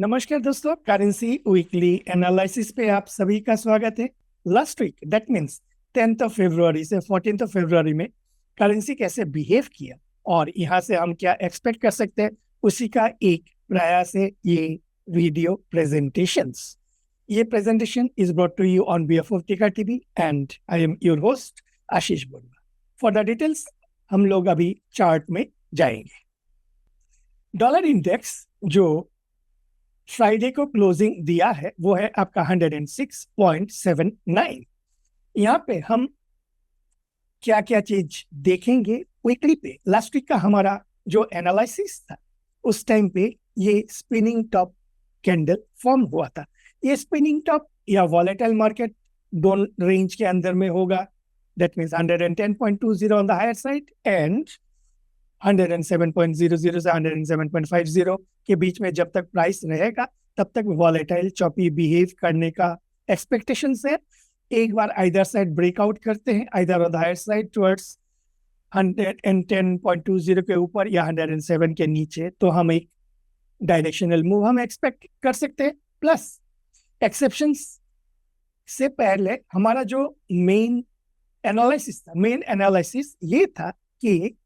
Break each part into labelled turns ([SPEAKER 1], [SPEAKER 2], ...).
[SPEAKER 1] नमस्कार दोस्तों, currency weekly analysis पे आप सभी का स्वागत है। Last week that means 10th of फरवरी से 14th ऑफ फरवरी में करेंसी कैसे बिहेव किया और यहाँ से हम क्या एक्सपेक्ट कर सकते हैं, उसी का एक प्रयास है ये वीडियो प्रेजेंटेशंस। ये presentation is brought to you on behalf of ticker TV and I am your host Ashish Borwa. For the details हम लोग अभी चार्ट में जाएंगे। डॉलर इंडेक्स जो फ्राइडे को क्लोजिंग दिया है वो है आपका 106.79। यहाँ पे हम क्या क्या चीज देखेंगे वीकली पे। लास्ट वीक का हमारा जो एनालिसिस था उस टाइम पे ये स्पिनिंग टॉप कैंडल फॉर्म हुआ था। ये स्पिनिंग टॉप या वॉलेटाइल मार्केट दोनों रेंज के अंदर में होगा। That means 110.20 on the higher side and 107.00 से 107.50 के बीच में जब तक प्राइस रहेगा तब तक वॉलेटाइल चॉपी बिहेव करने का एक्सपेक्टेशन है। एक बार आइदर साइड ब्रेकआउट करते हैं, either on the higher side towards 110.20 के ऊपर या 107 के नीचे, तो हम एक डायरेक्शनल मूव हम एक्सपेक्ट कर सकते हैं। प्लस एक्सेप्शंस से पहले हमारा जो मेन एनालिसिस ये था कि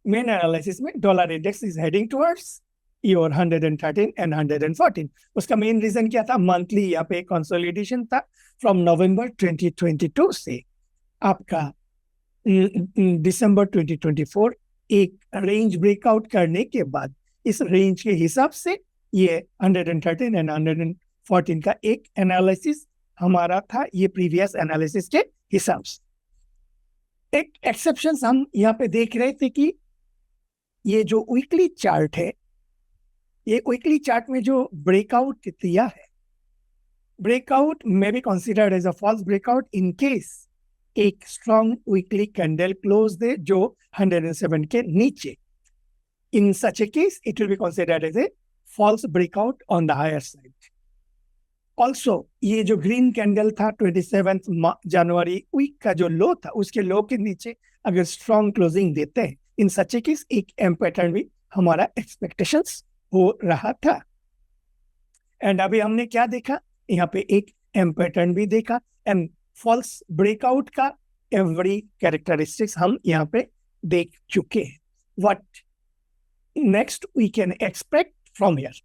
[SPEAKER 1] मेन एनालिसिस में dollar index is heading towards your 113 and 114। उसका मेन रीजन क्या था? मंथली यहाँ पे कंसोलिडेशन था फ्रॉम नवंबर 2022 से आपका दिसंबर 2024 एक रेंज ब्रेकआउट करने के बाद इस रेंज के हिसाब से ये 113 एंड 114 का एक एनालिसिस हमारा था, ये प्रीवियस एनालिसिस के हिसाब से। एक एक्सेप्शन हम यहाँ पे देख रहे थे कि ये जो वीकली चार्ट है, ये वीकली चार्ट में जो ब्रेकआउट दिया है, ब्रेकआउट में be considered as a false breakout in case एक स्ट्रॉन्ग वीकली कैंडल क्लोज दे जो 107 के नीचे। In such a case it will be considered as a false breakout on the higher side. Also ये जो ग्रीन कैंडल था 27 जनवरी week का जो लो था, उसके लो के नीचे अगर स्ट्रॉन्ग क्लोजिंग देते हैं, इन सच ए केस एक एम पैटर्न भी हमारा एक्सपेक्टेशंस हो रहा था। एंड अभी हमने क्या देखा? यहाँ पे एक एम पैटर्न भी देखा एंड फॉल्स ब्रेकआउट का एवरी कैरेक्टरिस्टिक्स हम यहाँ पे देख चुके हैं। What next we can expect from here?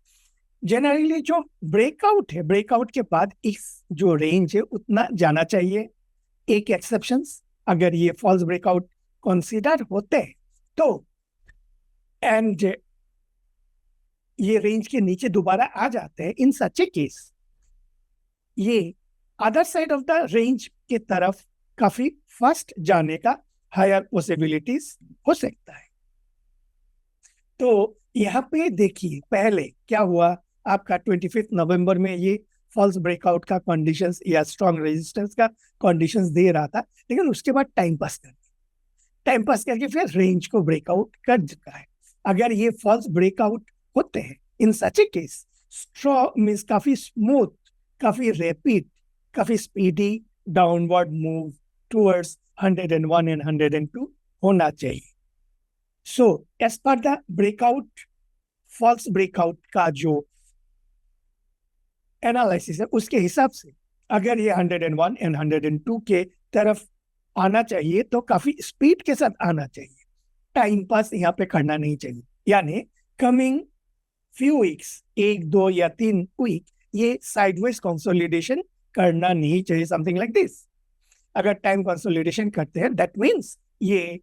[SPEAKER 1] Generally जो ब्रेकआउट है, ब्रेकआउट के बाद इस जो रेंज है उतना जाना चाहिए। एक एक्सेप्शंस, अगर ये फॉल्स ब्रेकआउट कंसीडर होते हैं तो एंड ये रेंज के नीचे दोबारा आ जाते हैं, इन सच ए केस ये other side of the range के तरफ काफी फास्ट जाने का हायर पॉसिबिलिटीज हो सकता है। तो यहाँ पे देखिए पहले क्या हुआ, आपका 25 नवंबर में ये फॉल्स ब्रेकआउट का कंडीशंस या स्ट्रॉन्ग रेजिस्टेंस का कंडीशंस दे रहा था, लेकिन उसके बाद टाइम पास करके फिर रेंज को ब्रेकआउट कर चुका है। अगर ये फॉल्स ब्रेकआउट होते हैं, in such a case strong means काफी स्मूथ, काफी रैपिड, काफी speedy downward move towards 101 and 102 होना चाहिए। So as per the breakout, false breakout का जो एनालिसिस है उसके हिसाब से अगर ये 101 एंड 102 के तरफ आना चाहिए तो काफी स्पीड के साथ आना चाहिए, टाइम पास यहाँ पे करना नहीं चाहिए। यानी कमिंग फ्यू वीक्स, 1, 2 या 3 वीक ये साइडवेज कंसोलिडेशन करना नहीं चाहिए, समथिंग लाइक दिस। अगर टाइम कंसोलिडेशन करते हैं दैट मीन्स ये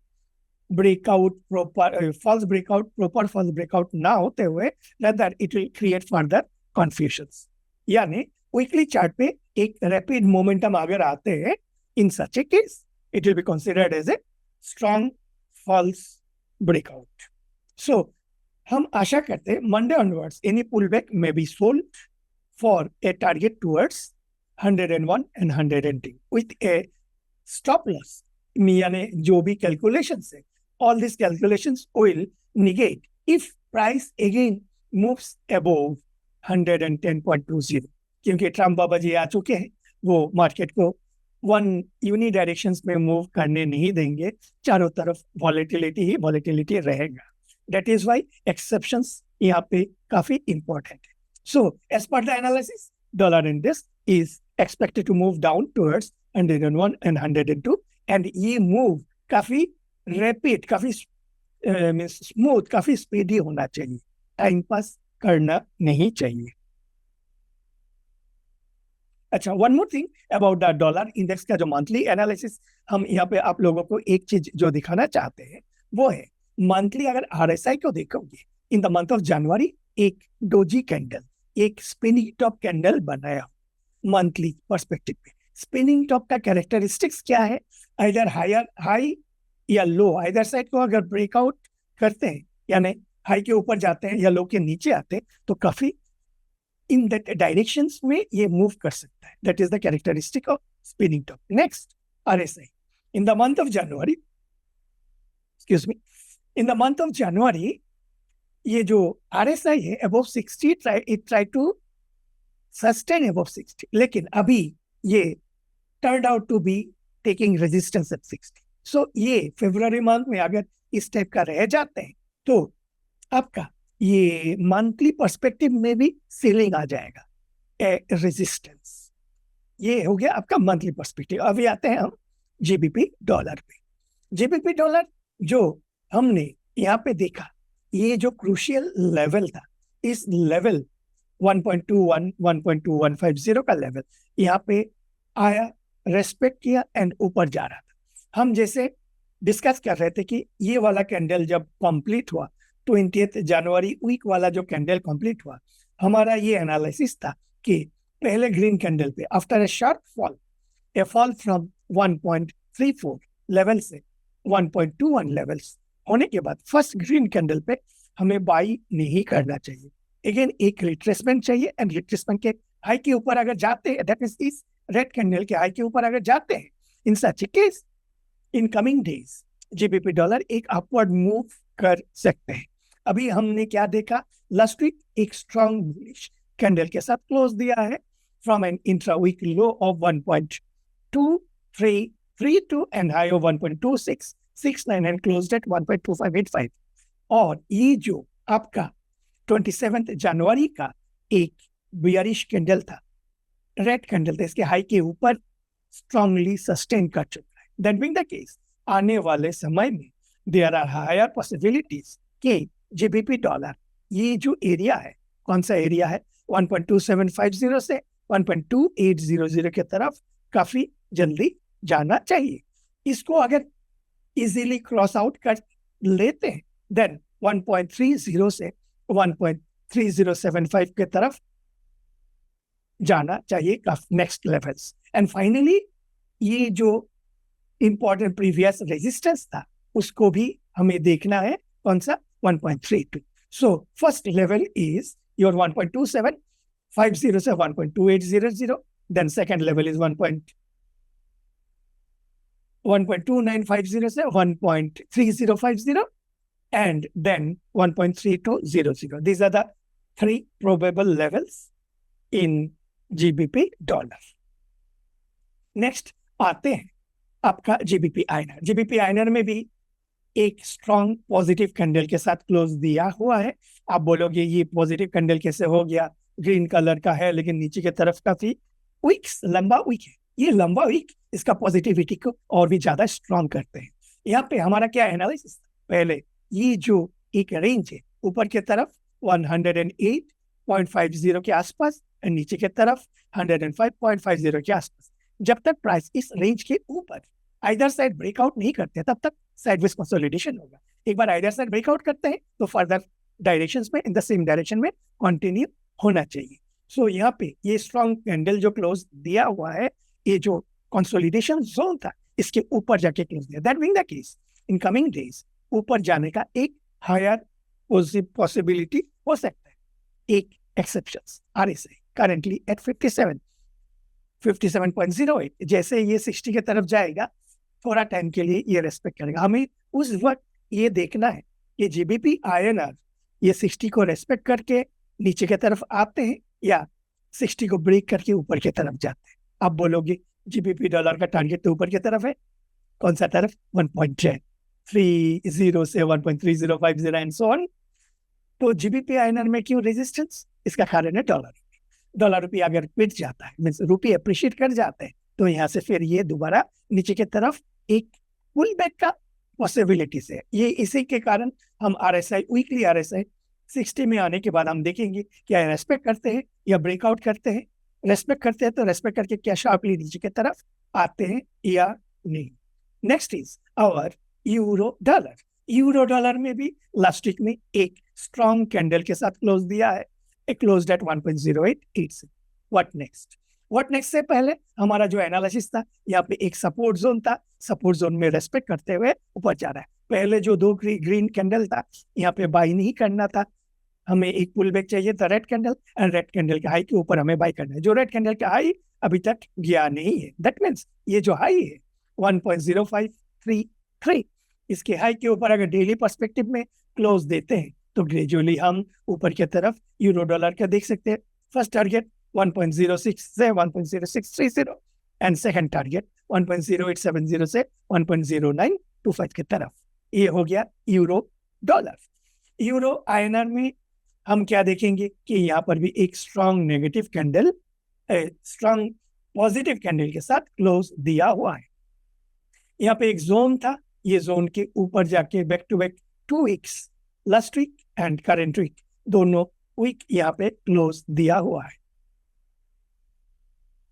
[SPEAKER 1] ब्रेकआउट प्रॉपर फॉल्स ब्रेकआउट ना होते हुए rather it will create further confusions। यानी वीकली चार्ट पे एक रैपिड मोमेंटम अगर आते हैं, in such a case it will be considered as a strong false breakout. So हम आशा करते हैं Monday onwards any pull back may be sold for a target towards 101 and 102 with a stop loss. यानी जो भी calculations है, all these calculations will negate if price again moves above 110.20, क्योंकि Trump बाबा जी आ चुके हैं, वो मार्केट को वन यूनी डायरेक्शंस में मूव करने नहीं देंगे, चारों तरफ वॉलेटिलिटी ही वॉलेटिलिटी रहेगा। दैट इज वाई एक्सेप्शंस यहाँ पे काफी इंपॉर्टेंट है. So as per the analysis, dollar index is expected to move down towards 101 and 102, and ये मूव काफी रैपिड, काफी स्मूथ, काफी स्पीडी होना चाहिए. टाइम पास करना नहीं चाहिए. अच्छा, one more thing about the dollar index का जो मंथली एनालिसिस, हम यहाँ पे आप लोगों को एक चीज जो दिखाना चाहते हैं वो है मंथली. अगर आरएसआई को देखोगे इन द मंथ ऑफ जनवरी, एक डोजी कैंडल, एक स्पिनिंग टॉप कैंडल बनाया मंथली पर्सपेक्टिव पे. स्पिनिंग टॉप का कैरेक्टरिस्टिक्स क्या है? आइदर हायर हाई या लो, आइदर साइड को अगर ब्रेकआउट करते हैं, यानी हाई के ऊपर जाते हैं या लो के नीचे आते हैं, तो काफी इन दैट डायरेक्शंस में ये मूव कर सकता है. That is the characteristic of spinning top. Next, RSI in the month of January, excuse me, in the month of January ये जो आरएसआई है above 60, it try to sustain above 60, लेकिन अभी ये turn out to be taking resistance at 60. So ये फरवरी month में अगर इस टाइप का रह जाते हैं तो आपका ये मंथली पर्सपेक्टिव में भी सीलिंग आ जाएगा, रेजिस्टेंस. ये हो गया आपका मंथली पर्सपेक्टिव. अभी आते हैं हम जीबीपी डॉलर पे. जीबीपी डॉलर जो हमने यहाँ पे देखा, ये जो क्रूशियल लेवल था, इस लेवल 1.21 1.2150 का लेवल यहाँ पे आया, रेस्पेक्ट किया एंड ऊपर जा रहा था. हम जैसे डिस्कस कर रहे थे कि ये वाला कैंडल जब कंप्लीट हुआ 20th जनवरी वीक वाला जो कैंडल कंप्लीट हुआ, हमारा ये एनालिसिस था कि पहले ग्रीन कैंडल पे after a sharp fall, A fall from 1.34 level से 1.21 लेवल्स होने के बाद फर्स्ट ग्रीन कैंडल पे हमें बाई नहीं करना चाहिए. अगेन एक रिट्रेसमेंट चाहिए, एंड रिट्रेसमेंट के हाई के ऊपर अगर जाते हैं, दैट मींस इस रेड कैंडल के हाई के ऊपर अगर जाते हैं, in such case in coming days GBP dollar एक अपवर्ड मूव कर सकते हैं. अभी हमने क्या देखा, लास्ट वीक एक स्ट्रॉन्ग बुलिश कैंडल के साथ क्लोज दिया है from an intra week low of 1.2332 and high of 1.2669 and closed at 1.2585. और ये जो आपका 27 जनवरी का एक बियरिश कैंडल था, रेड कैंडल था, इसके हाई के ऊपर स्ट्रांगली सस्टेन कर चुका है. दैट बीइंग द केस, आने वाले समय में देयर आर हायर पॉसिबिलिटीज कि जीबीपी डॉलर ये जो एरिया है, कौन सा एरिया है, 1.2750 से 1.2800 के तरफ काफी जल्दी जाना चाहिए. इसको अगर इजीली क्रॉस आउट कर लेते हैं, देन 1.30 से 1.3075 के तरफ जाना चाहिए नेक्स्ट लेवल्स. एंड फाइनली ये जो इंपॉर्टेंट प्रीवियस रेजिस्टेंस था उसको भी हमें देखना है, कौन सा, 1.32. So first level is your 1.2750 से 1.2800. Then second level is 1.2950 से 1.3050, and then 1.3200. These are the three probable levels in GBP dollar. Next आते हैं आपका जीबीपी आईएनआर. जीबीपी आईएनआर में भी एक स्ट्रॉन्ग पॉजिटिव कैंडल के साथ क्लोज दिया हुआ है. आप बोलोगे ये पॉजिटिव कैंडल कैसे हो गया, ग्रीन कलर का है लेकिन नीचे की तरफ काफी वीक्स, लंबा वीक है. ये लंबा वीक इसका पॉजिटिविटी को और भी ज्यादा स्ट्रॉन्ग करते हैं. यहाँ पे हमारा क्या एनालिसिस, पहले ये जो एक रेंज है ऊपर की तरफ 108.50 के आसपास और नीचे की तरफ 105.50 के आसपास, जब तक प्राइस इस रेंज के ऊपर आइदर साइड ब्रेकआउट नहीं करते तब तक साइडवेज कंसोलिडेशन होगा. एक बार आइदर साइड ब्रेकआउट करते हैं तो फर्दर डायरेक्शंस में इन द सेम डायरेक्शन में कंटिन्यू होना चाहिए. सो यहाँ पे ये स्ट्रॉन्ग कैंडल जो क्लोज दिया हुआ है, ये जो कंसोलिडेशन जोन था इसके ऊपर जाके क्लोज दिया. That being the case, in coming days ऊपर जाने का एक हायर पॉसिबिलिटी हो सकता है. एक एक्सेप्शंस, आरएसआई करेंटली एट 57.08. जैसे ये 60 की तरफ जाएगा, थोड़ा टाइम के लिए ये रेस्पेक्ट करेगा. हमें उस वक्त ये देखना है कि जीबीपी आईएनआर ये 60 को रेस्पेक्ट करके नीचे की तरफ आते हैं या 60 को ब्रेक करके ऊपर की तरफ जाते हैं. आप बोलोगे जीबीपी डॉलर का टारगेट तो ऊपर की तरफ है, कौन सा तरफ, 1.30 से 1.3050 एंड सो ऑन. तो जीबीपी आईएनआर में क्यों रेजिस्टेंस? इसका कारण है डॉलर। डॉलर रुपया अगर पिट जाता है, मीन्स रुपये अप्रिशिएट कर जाते हैं, तो यहाँ से फिर ये दोबारा नीचे की तरफ एक पुल बैक का पॉसिबिलिटीज है। ये इसी के कारण हम आरएसआई, वीकली आरएसआई 60 में आने के बाद हम देखेंगे क्या रेस्पेक्ट करते हैं या ब्रेकआउट करते हैं। रेस्पेक्ट करते हैं तो रेस्पेक्ट करके क्या शार्पली नीचे की तरफ आते हैं या नहीं। Next is our euro dollar. Euro dollar में भी लास्ट वीक में एक स्ट्रॉन्ग कैंडल के साथ क्लोज दिया है, it closed at 1.0886. What next? What next से पहले हमारा जो एनालिसिस था, यहाँ पे एक सपोर्ट जोन था, सपोर्ट जोन में रेस्पेक्ट करते हुए ऊपर जा रहा है। पहले जो दो ग्रीन कैंडल था, यहाँ पे बाई नहीं करना था, हमें एक पुल बैक चाहिए था red candle, and red candle के हाई के ऊपर हमें बाई करना है। जो रेड कैंडल का हाई अभी तक गया नहीं है, दैट मीन्स ये जो हाई है 1.0533, इसके हाई के ऊपर अगर डेली पर्सपेक्टिव में क्लोज देते हैं तो ग्रेजुअली हम ऊपर की तरफ यूरो डॉलर का देख सकते हैं। फर्स्ट टारगेट 1.06 से 1.0630 एंड सेकंड टारगेट 1.0870 से 1.0925 की तरफ। ये हो गया यूरो डॉलर। यूरो आईएनआर में हम क्या देखेंगे कि यहाँ पर भी एक strong negative candle, strong positive candle के साथ क्लोज दिया हुआ है। यहाँ पे एक जोन था, ये जोन के ऊपर जाके back to back 2 weeks, last week end current week, दोनों वीक यहाँ पे क्लोज दिया हुआ है।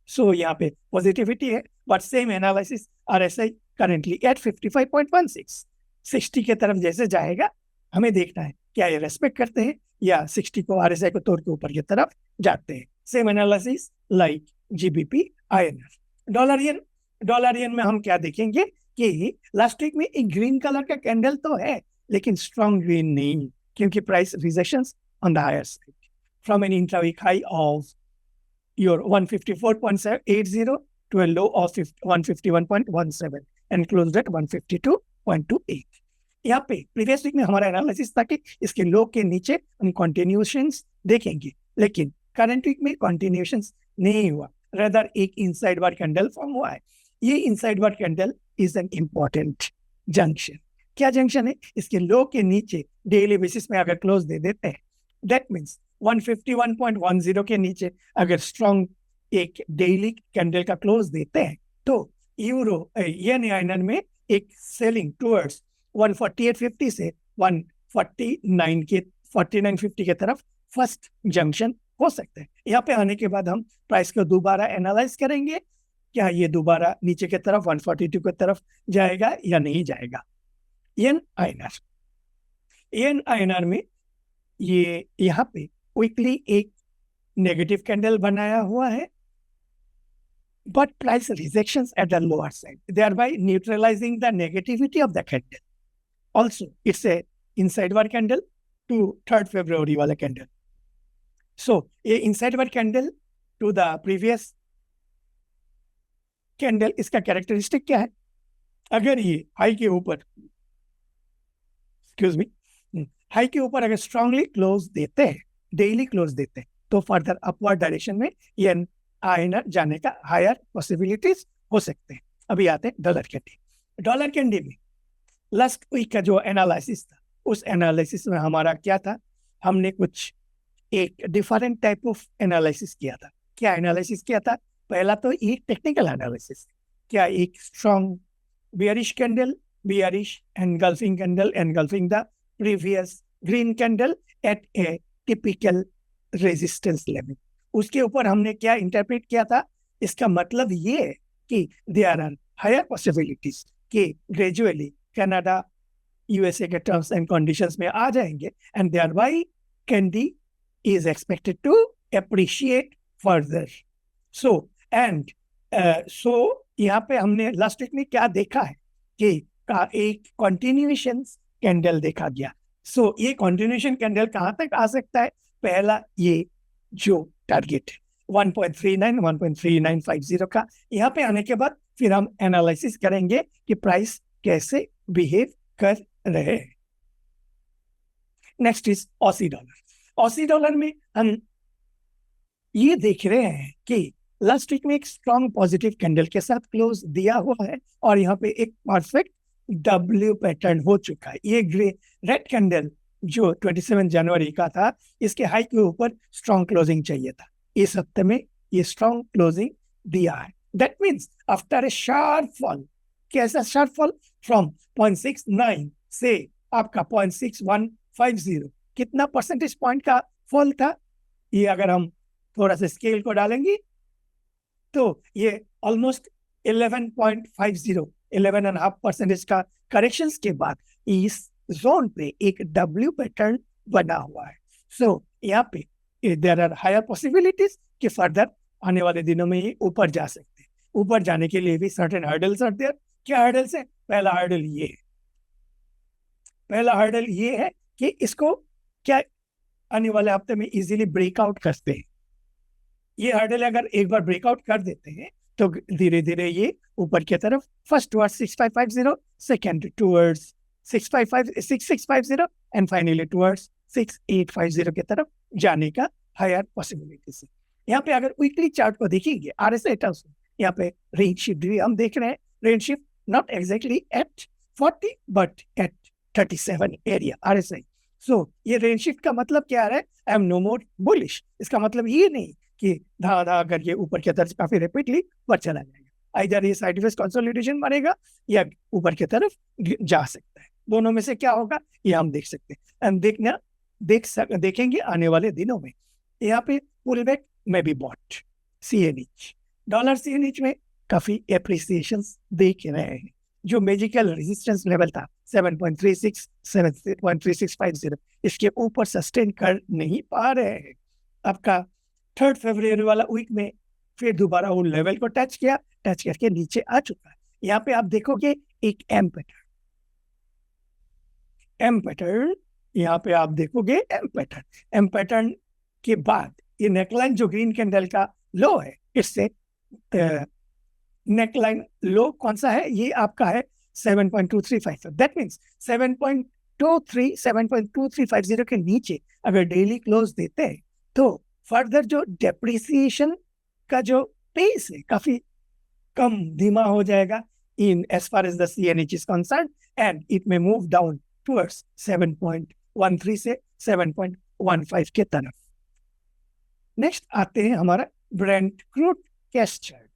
[SPEAKER 1] सो यहाँ पे पॉजिटिविटी है, but same analysis RSI currently eight 55.16, 60 के तरफ जैसे जाएगा हमें देखना है क्या ये रेस्पेक्ट करते हैं या 60 को आरएसआई को तोड़ के ऊपर की तरफ जाते हैं। Same analysis like GBP INR. Dollar yen में हम क्या देखेंगे कि लास्ट वीक में एक ग्रीन कलर का कैंडल तो है, लेकिन स्ट्रॉन्ग ग्रीन नहीं, क्योंकि price rejections on the higher side from an intraweek high of your 154.80 to a low of 151.17 and closed at 152.28। यहाँ पे प्रीवियस वीक में हमारा एनालिसिस था कि इसके लो के नीचे हम कंटिन्यूएशंस देखेंगे, लेकिन करंट वीक में कंटिन्यूएशंस नहीं हुआ, रेदर एक इनसाइड वार कैंडल फॉर्म हुआ है। ये inside war candle is an important junction. क्या जंक्शन है? इसके लो के नीचे डेली बेसिस में अगर क्लोज दे देते हैं, दैट मींस 151.10 के नीचे अगर स्ट्रॉन्ग एक डेली कैंडल का क्लोज देते हैं तो यूरो येन आईएनआर में एक सेलिंग टुवर्ड्स 148.50 से 49.50 के तरफ फर्स्ट जंक्शन हो सकते हैं। यहाँ पे आने के बाद हम प्राइस को दोबारा एनालाइज करेंगे, क्या ये दोबारा नीचे की तरफ 142 की तरफ जाएगा या नहीं जाएगा। येन आईएनआर में ये यहाँ पे क्विकली एक नेगेटिव कैंडल बनाया हुआ है, but price rejections at the lower side, thereby neutralizing the negativity of the candle. Also, it's a inside war candle to 3rd February wala candle. So, a inside war candle to the previous candle, इसका characteristic क्या है? अगर ये high के ऊपर, high के ऊपर अगर स्ट्रांगली क्लोज देते हैं, डेली क्लोज देते हैं, तो फर्दर अपवर्ड डायरेक्शन में ये आईएनआर जाने का हायर पॉसिबिलिटीज हो सकते हैं। अभी आते हैं डॉलर कैंडी। डॉलर कैंडी में लास्ट वीक का जो एनालिसिस था, उस एनालिसिस में हमारा क्या था, हमने कुछ एक डिफरेंट टाइप ऑफ एनालिसिस किया था। क्या एनालिसिस किया था? पहला तो एक टेक्निकल एनालिसिस, क्या एक strong bearish candle, bearish engulfing candle engulfing the previous green candle eight A typical resistance level, उसके ऊपर हमने क्या इंटरप्रेट किया था? इसका मतलब ये है कि देयर आर हायर पॉसिबिलिटीज कि ग्रेजुअली कनाडा यूएसए के टर्म्स एंड कंडीशंस में आ जाएंगे, and thereby candy is expected to appreciate further. So यहाँ पे हमने लास्ट वीक में क्या देखा है कि का एक कंटिन्यूएशन कैंडल देखा गया। सो ये कंटिन्यूएशन कैंडल कहाँ तक आ सकता है? पहला ये जो टारगेट 1.39 का, यहाँ पे आने के बाद फिर हम एनालिसिस करेंगे कि प्राइस कैसे बिहेव कर रहे हैं। Next is Aussie dollar. Aussie dollar में हम ये देख रहे हैं कि लास्ट वीक में एक स्ट्रॉन्ग पॉजिटिव कैंडल के साथ क्लोज दिया हुआ है और यहाँ पे एक परफेक्ट डब्ल्यू पैटर्न हो चुका है। ये रेड कैंडल जो 27 जनवरी का था, इसके हाई के ऊपर स्ट्रॉन्ग क्लोजिंग चाहिए था। इस हफ्ते में ये स्ट्रॉन्ग क्लोजिंग दिया है। That means after a sharp fall, कैसा शार्प फॉल, फ्रॉम 0.69 से आपका 0.6150, कितना परसेंटेज पॉइंट का फॉल था? ये अगर हम थोड़ा सा स्केल को डालेंगे तो ये ऑलमोस्ट 11.50, 11.5% का करेक्शंस के बाद इस जोन पे एक डब्ल्यू पैटर्न बना हुआ है। सो यहाँ पे देयर आर हायर पॉसिबिलिटीज कि फर्दर आने वाले दिनों में ये ऊपर जा सकते हैं। ऊपर जाने के लिए भी सर्टेन हर्डल्स आर देयर। क्या हर्डल्स है? पहला हर्डल ये है, पहला हर्डल ये है कि इसको क्या आने वाले हफ्ते में इजीली ब्रेकआउट करते हैं। ये हर्डल अगर एक बार ब्रेकआउट कर देते हैं तो धीरे धीरे ये ऊपर की तरफ, first towards 6550, second towards 6650 and finally towards 6850 की तरफ जाने का हायर पॉसिबिलिटीज है। यहाँ पे अगर वीकली चार्ट को देखेंगे RSI टर्म्स में, यहाँ पे रेंज शिफ्ट भी हम देख रहे हैं। Range shift not exactly at 40 but at 37 area RSI। So ये रेंज शिफ्ट का मतलब क्या है? I am no more bullish. इसका मतलब ये नहीं कि धा धा करके ऊपर की तरफ काफी रैपिडली ऊपर चला जाएगा। इधर ये साइडवेज कंसोलिडेशन बनेगा या ऊपर की तरफ जा सकता है। दोनों में से क्या होगा ये हम देख सकते हैं एंड देखेंगे आने वाले दिनों में। यहाँ पे पुल बैक में भी बॉट CNH, डॉलर CNH में काफी एप्रिसिएशन देख रहे हैं। जो मैजिकल रेजिस्टेंस लेवल था 7.36, 7.3650, इसके ऊपर सस्टेन कर नहीं पा रहे हैं। आपका 3 फरवरी वाला वीक में फिर दोबारा वो लेवल को टच किया, टच करके नीचे आ चुका है। यहाँ पे आप देखोगे एक एम पैटर्न, यहाँ पे आप देखोगे एम पैटर्न के बाद ये नेकलाइन जो ग्रीन कैंडल का लो है, इससे नेकलाइन लो कौन सा है? ये आपका है 7.2350। दैट मींस 7.2350 के नीचे अगर डेली क्लोज देते हैं तो फर्दर जो डेप्रिसिएशन का जो पेस है काफी कम धीमा हो जाएगा in as far as the CNH is concern and it may move down towards 7.13 से 7.15 के तरफ। नेक्स्ट आते हैं हमारा brent crude cash chart.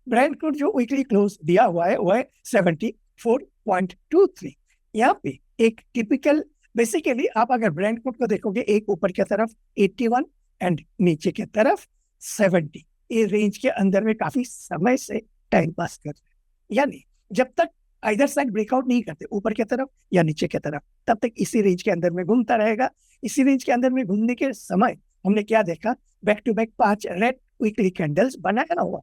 [SPEAKER 1] Brent crude जो वीकली क्लोज दिया हुआ है वो है 74.23। यहाँ पे एक टिपिकल, बेसिकली आप अगर ब्रेंट क्रूड को देखोगे, एक ऊपर की तरफ 81 एंड नीचे की तरफ 70, ये रेंज के अंदर में काफी समय से टाइम पास कर रहे हैं। यानी जब तक इधर साइड ब्रेकआउट नहीं करते ऊपर की तरफ या नीचे की तरफ, तब तक इसी रेंज के अंदर में घूमता रहेगा। इसी रेंज के अंदर में घूमने के समय हमने क्या देखा? Back to back 5 red weekly candles बनाया हुआ।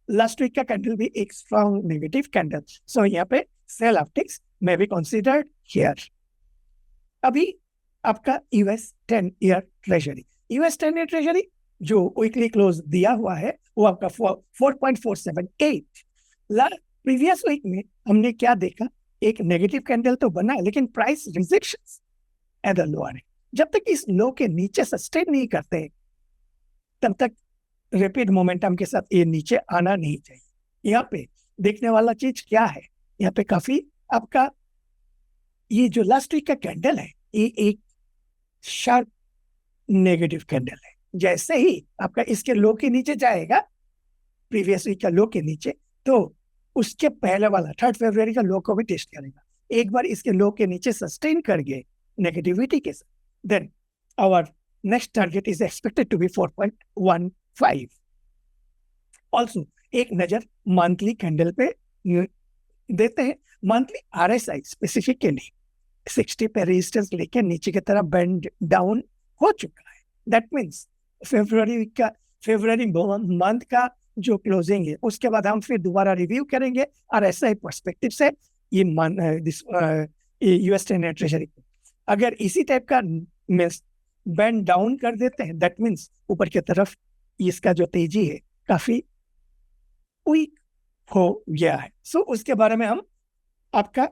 [SPEAKER 1] लास्ट वीक का कैंडल भी एक स्ट्रॉन्ग नेगेटिव कैंडल। सो यहाँ पे सेल ऑप्टिक्स में भी कंसीडर्ड हियर। अभी आपका US 10 year treasury, US 10 year treasury जो वीकली क्लोज दिया हुआ है वो आपका 4.478। प्रीवियस वीक में हमने क्या देखा? एक नेगेटिव कैंडल तो बना लेकिन price rejections at the lower है। जब तक इस लो के नीचे सस्टेन नहीं करते तब तक रैपिड मोमेंटम के साथ ये नीचे आना नहीं चाहिए। यहाँ पे देखने वाला चीज क्या है? यहाँ पे काफी आपका ये जो लास्ट वीक का कैंडल है ये एक शार्प नेगेटिव कैंडल है। जैसे ही आपका इसके लो के नीचे जाएगा, प्रीवियस वीक का लो के नीचे, तो उसके पहले वाला 3 फरवरी का लो को भी टेस्ट करेगा। एक बार इसके लो के नीचे सस्टेन कर गए नेगेटिविटी के साथ, then our next target is expected to be 4.15। Also एक नजर मंथली कैंडल पे देते हैं। मंथली RSI स्पेसिफिकली 60 पे रेजिस्टेंस लेके नीचे की तरफ बेंड डाउन हो चुका है। दैट मीन्स फरवरी मंथ का जो क्लोजिंग है उसके बाद हम फिर दोबारा रिव्यू करेंगे RSI पर्सपेक्टिव से ये US 10 ईयर ट्रेजरी। अगर इसी टाइप का बेंड डाउन कर देते हैं, दैट मीन्स ऊपर की तरफ इसका जो तेजी है काफी वीक हो गया है। सो उसके बारे में हम आपका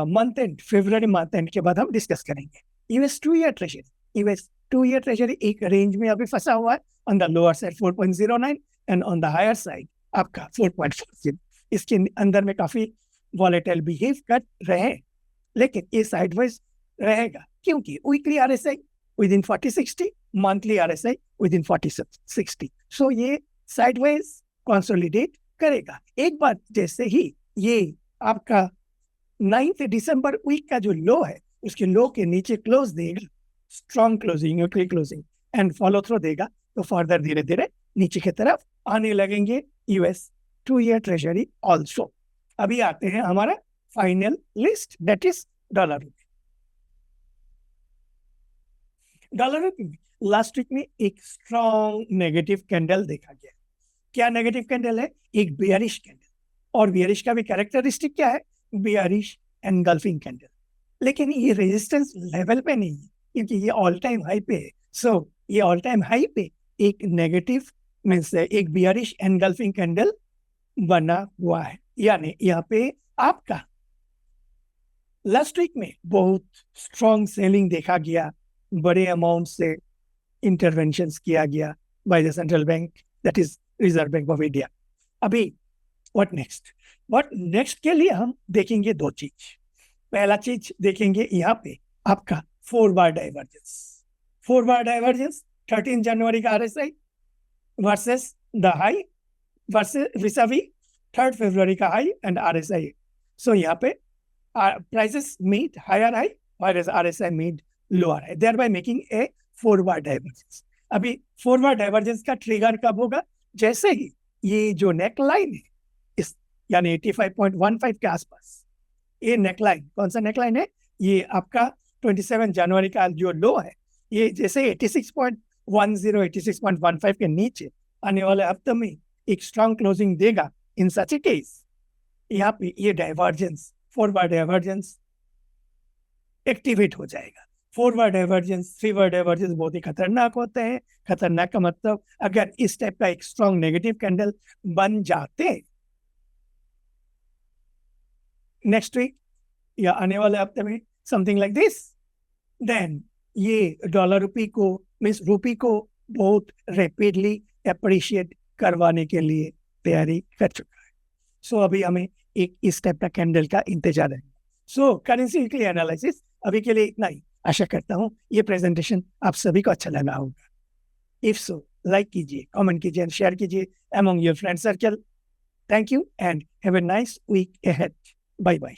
[SPEAKER 1] मंथ एंड, फरवरी मंथ एंड के बाद हम डिस्कस करेंगे। US 2 ईयर ट्रेजरी एक रेंज में अभी फंसा हुआ है, on the lower side 4.09 and on the higher side आपका 4.40। इसके अंदर में काफी वॉलेटाइल बिहेव कर रहे हैं, लेकिन ये साइडवाइज रहेगा, क्योंकि weekly RSI with in 40-60, monthly RSI with in 40-60, सो ये साइडवेज कंसोलिडेट करेगा। एक बार जैसे ही ये आपका 9 दिसंबर वीक का जो लो है उसके लो के नीचे क्लोज देगा, strong closing weekly closing and follow through देगा, तो फर्दर धीरे धीरे नीचे की तरफ आने लगेंगे यूएस 2 ईयर ट्रेजरी ऑल्सो। अभी आते हैं हमारा final list, that is dollar rupee. Dollar rupee में लास्ट वीक में एक स्ट्रॉन्ग नेगेटिव कैंडल देखा गया। क्या नेगेटिव कैंडल है? एक बियरिश कैंडल, और बियरिश का भी कैरेक्टरिस्टिक क्या है? Bearish engulfing candle. लेकिन ये रेजिस्टेंस लेवल पे नहीं है, क्योंकि ये ऑल टाइम हाई पे है। सो ये ऑल टाइम हाई पे एक नेगेटिव मीन्स एक बियरिश एनगल्फिंग कैंडल बना हुआ है, यानी यहाँ पे आपका लास्ट वीक में बहुत स्ट्रॉन्ग सेलिंग देखा गया, बड़े अमाउंट से इंटरवेंशंस किया गया by the central bank, that is reserve bank of India. अभी व्हाट नेक्स्ट के लिए हम देखेंगे दो चीज। पहला चीज देखेंगे यहाँ पे आपका 4 बार डाइवर्जेंस। 4 बार डाइवर्जेंस 13 जनवरी का RSI versus the high versus vis a vis 3 फरवरी का हाई एंड आरएसआई। सो यहाँ पे prices meet higher high whereas RSI meet lower high, thereby making a 4 bar divergence. अभी 4 बार डाइवर्जेंस का ट्रिगर कब होगा? जैसे ही ये जो नेक लाइन है इस यानी 85.15 के आसपास, ये नेकलाइन कौन सा नेकलाइन है? ये आपका 27 जनवरी का जो लो है, ये जैसे 86.10 86.15 के नीचे आने वाले हफ्ते में एक स्ट्रॉन्ग क्लोजिंग देगा, इन सच ए केस यहाँ पे ये डाइवर्जेंस 4 बार डाइवर्जेंस एक्टिवेट हो जाएगा। 4 बार डाइवर्जेंस 3 बार डाइवर्जेंस बहुत ही खतरनाक होते हैं। खतरनाक का मतलब अगर इस टाइप का एक स्ट्रॉन्ग नेगेटिव कैंडल बन जाते नेक्स्ट वीक या आने वाले हफ्ते में समथिंग लाइक दिस, देन ये डॉलर रुपी को मीन्स रुपी को बहुत रैपिडली अप्रिशिएट करवाने के लिए तैयारी कर चुका है। सो अभी हमें एक इस टाइप का कैंडल का इंतजार है। सो करेंसी वीकली एनालिसिस अभी के लिए इतना ही। आशा करता हूँ ये प्रेजेंटेशन आप सभी को अच्छा लगा होगा। इफ सो लाइक कीजिए, कमेंट कीजिए एंड शेयर कीजिए among your friend circle. Thank you and have a nice week ahead. Bye bye.